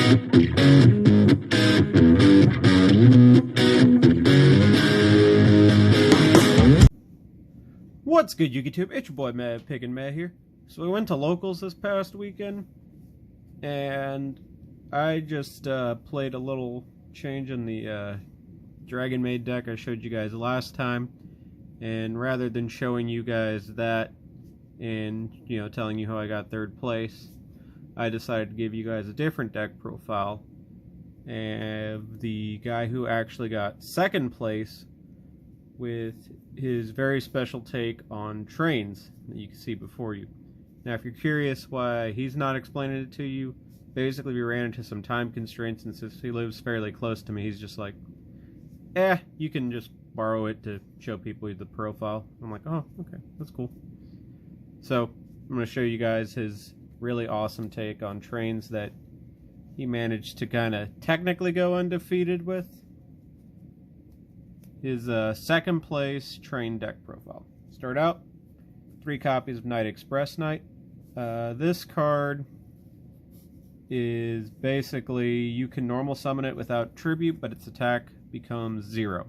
What's good, YouTube? It's your boy Mad Pig and Mad here. So we went to locals this past weekend, and I just played a little change in the Dragon Maid deck I showed you guys last time. And rather than showing you guys that and telling you how I got third place, I decided to give you guys a different deck profile. And the guy who actually got second place with his very special take on trains that you can see before you. Now, if you're curious why he's not explaining it to you, basically we ran into some time constraints, and since he lives fairly close to me, he's just like, you can just borrow it to show people the profile. I'm like, oh, okay, that's cool. So I'm going to show you guys his really awesome take on trains that he managed to kind of technically go undefeated with. His second place train deck profile. Start out, 3 copies of Night Express Knight. This card is basically, you can normal summon it without tribute, but its attack becomes 0.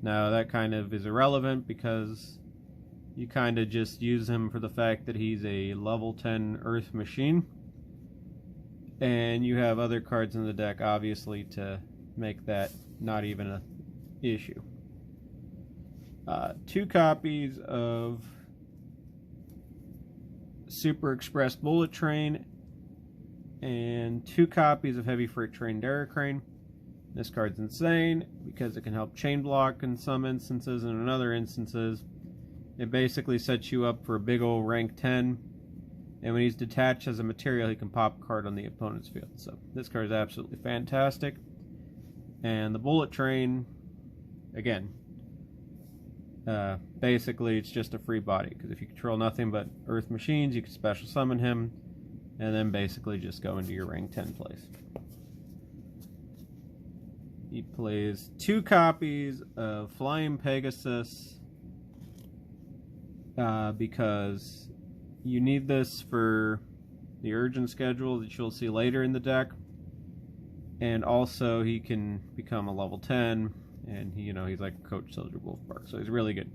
Now that kind of is irrelevant because you kind of just use him for the fact that he's a level 10 Earth machine. And you have other cards in the deck, obviously, to make that not even a issue. 2 copies of Super Express Bullet Train and 2 copies of Heavy Freight Train Derrick Crane. This card's insane because it can help chain block in some instances, and in other instances it basically sets you up for a big old rank 10, and when he's detached as a material he can pop a card on the opponent's field. So this card is absolutely fantastic. And the Bullet Train, again, basically it's just a free body, because if you control nothing but Earth machines, you can special summon him and then basically just go into your rank 10 place. He plays 2 copies of Flying Pegasus because you need this for the urgent schedule that you'll see later in the deck, and also he can become a level 10. And he's like a Coach Soldier Wolfbark, so he's really good.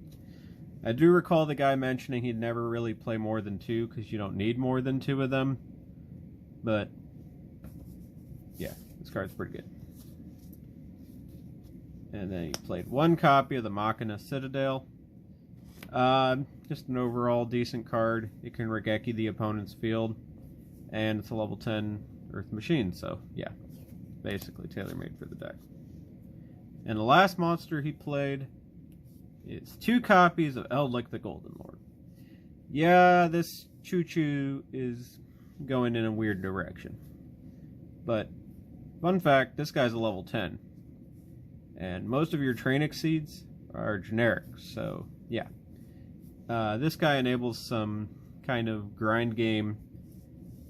I do recall the guy mentioning he'd never really play more than 2 because you don't need more than 2 of them. But yeah, this card's pretty good. And then he played 1 copy of the Machina Citadel. Just an overall decent card. It can Regeki the opponent's field, and it's a level 10 Earth machine. So yeah, basically tailor-made for the deck. And the last monster he played is 2 copies of Eldlich the Golden Lord. Yeah, this choo-choo is going in a weird direction. But, fun fact, this guy's a level 10. And most of your train exceeds are generic, so yeah. This guy enables some kind of grind game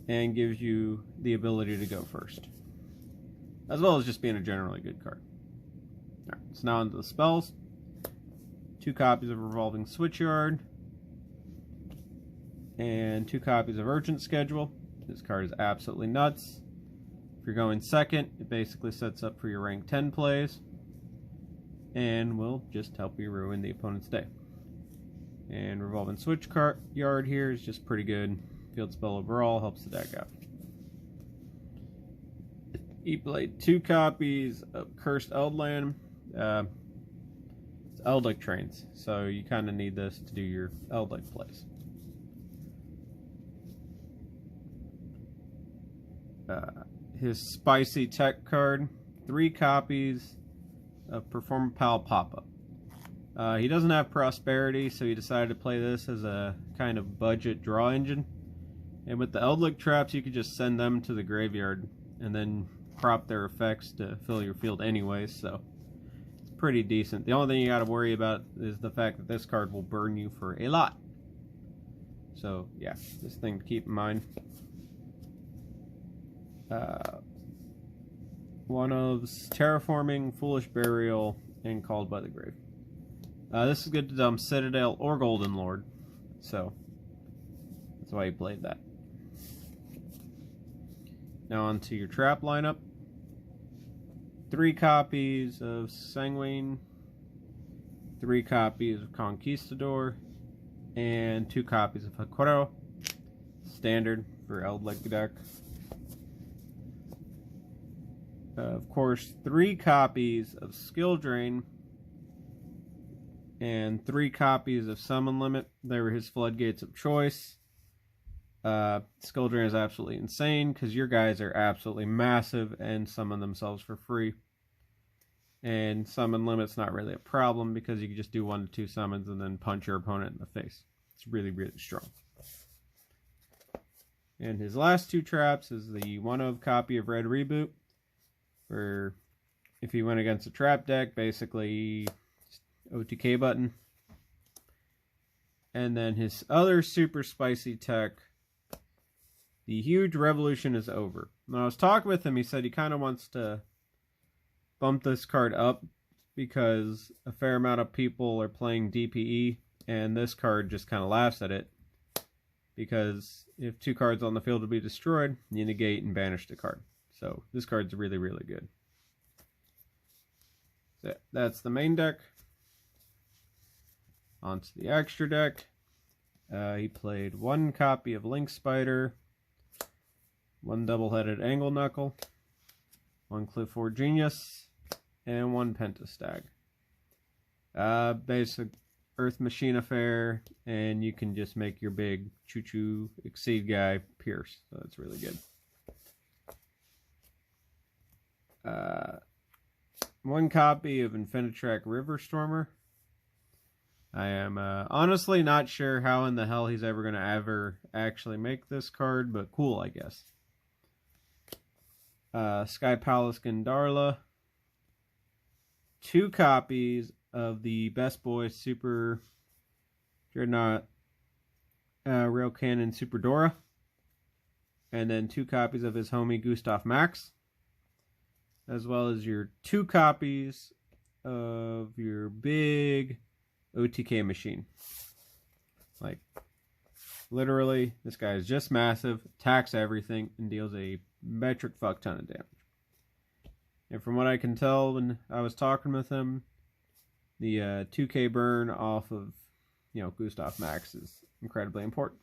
and gives you the ability to go first, as well as just being a generally good card. Alright, so now into the spells. 2 copies of Revolving Switchyard and 2 copies of Urgent Schedule. This card is absolutely nuts. If you're going second, it basically sets up for your rank 10 plays and will just help you ruin the opponent's day. And Revolving Switchyard here is just pretty good. Field spell overall, helps the deck out. He played 2 copies of Cursed Eldland. It's Eldlich Trains, so you kind of need this to do your Eldlich plays. His spicy tech card, 3 copies of Perform Pal Pop-Up. He doesn't have Prosperity, so he decided to play this as a kind of budget draw engine. And with the Eldlich traps, you could just send them to the graveyard and then crop their effects to fill your field anyway, so it's pretty decent. The only thing you got to worry about is the fact that this card will burn you for a lot. So yeah, this thing to keep in mind. One of Terraforming, Foolish Burial, and Called by the Grave. This is good to dump Citadel or Golden Lord, so that's why he played that. Now onto your trap lineup. 3 copies of Sanguine, 3 copies of Conquistador, and 2 copies of Hakuro. Standard for Eldlich deck. Of course, 3 copies of Skill Drain, and 3 copies of Summon Limit. They were his floodgates of choice. Skill Drain is absolutely insane because your guys are absolutely massive and summon themselves for free. And Summon Limit's not really a problem because you can just do 1 to 2 summons and then punch your opponent in the face. It's really, really strong. And his last 2 traps is the 1-of copy of Red Reboot, where if he went against a trap deck, basically OTK button. And then his other super spicy tech, the Huge Revolution is Over. When I was talking with him, he said he kind of wants to bump this card up because a fair amount of people are playing DPE, and this card just kind of laughs at it. Because if 2 cards on the field will be destroyed, you negate and banish the card. So this card's really, really good. So that's the main deck. Onto the extra deck. He played 1 copy of Link Spider, 1 double-headed Angle Knuckle, 1 Clifford Genius, and 1 Pentastag. Basic Earth Machine affair, and you can just make your big choo-choo exceed guy pierce. So that's really good. 1 copy of Infinitrack River Stormer. I am honestly not sure how in the hell he's ever going to ever actually make this card, but cool, I guess. Sky Palace Gandarla. 2 copies of the Best Boy Super Dreadnought Rail Cannon Super Dora. And then 2 copies of his homie Gustav Max. As well as your 2 copies of your big OTK machine. Like, literally, this guy is just massive, attacks everything, and deals a metric fuck ton of damage. And from what I can tell when I was talking with him, the 2k burn off of, Gustav Max is incredibly important.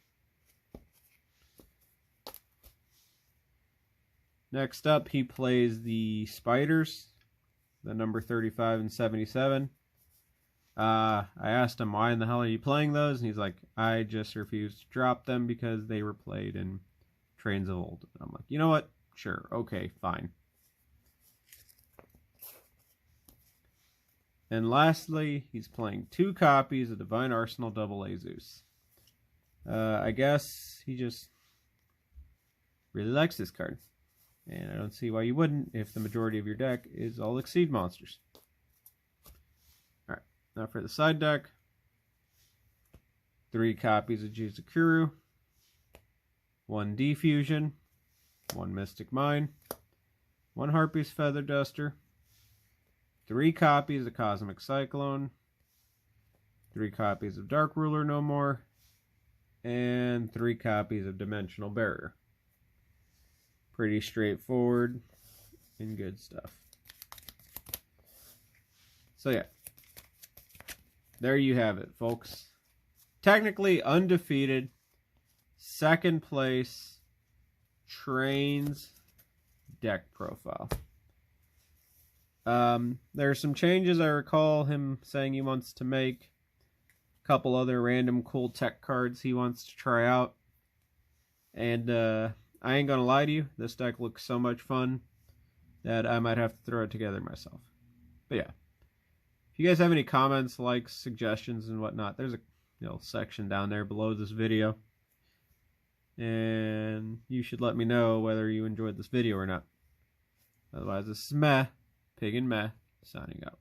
Next up, he plays the Spiders, the number 35 and 77. I asked him, why in the hell are you playing those? And he's like, I just refused to drop them because they were played in Trains of Old. And I'm like, you know what? Sure, okay, fine. And lastly, he's playing 2 copies of Divine Arsenal AA Zeus. I guess he just really likes this card. And I don't see why you wouldn't if the majority of your deck is all Exceed monsters. Alright, now for the side deck. 3 copies of Juzukuru. 1 Defusion. 1 Mystic Mine. 1 Harpy's Feather Duster. 3 copies of Cosmic Cyclone. 3 copies of Dark Ruler No More. And 3 copies of Dimensional Barrier. Pretty straightforward and good stuff. So yeah, there you have it, folks. Technically undefeated, 2nd place Trains deck profile. There are some changes I recall him saying he wants to make. A couple other random cool tech cards he wants to try out. And I ain't gonna lie to you, this deck looks so much fun that I might have to throw it together myself. But yeah, if you guys have any comments, likes, suggestions, and whatnot, there's a section down there below this video. And you should let me know whether you enjoyed this video or not. Otherwise, this is Meh, Pig and Meh, signing out.